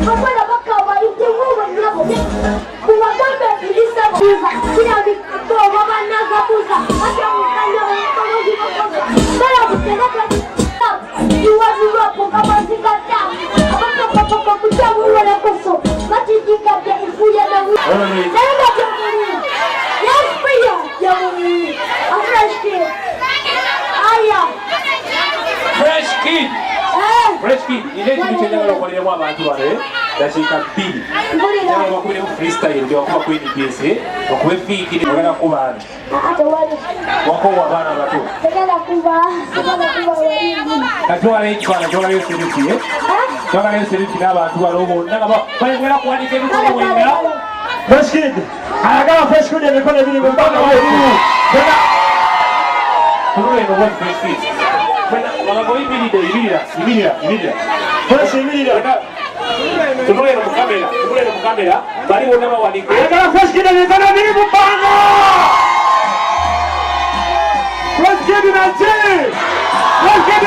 Abana bakaba iteguwe nabo. Kuwagamba bilisa kuza. Kila bito baba nagabuza. Hata mkanya mkonozi mkono. Bala kuteleka. Iwazi wapo kama zikata. Abaka papa kutamu wala koso. Matijika ya ifuya na wi. Nenda jamhuri. Yes pia jamhuri. A fresh kid. Aya. Fresh kid. Fresh kid. Ile tulicheza kwa ile mwa bantu wale. Dashika bili. Ndio wakule freestyle ndio kwa kweli pese. Wakwe fiki ni wala kubana. Hata wale Wako wabana watu. tegala kuba wali. Katoa ile chwana tola ile siriti eh. Tola ile siriti na watu wale umo. Ndaba bale ngela kuandika vitu kwa wengine. Fresh kid. Anagawa fresh kid amekona vile mbona wewe. Tunaye ndo wa fresh kid. Bana wako ibili. Fresh ibili. Tunaye ndo kamera. Bali wona waliko. Anagawa fresh kid amekona vile mbona. Fresh kid na je. Fresh kid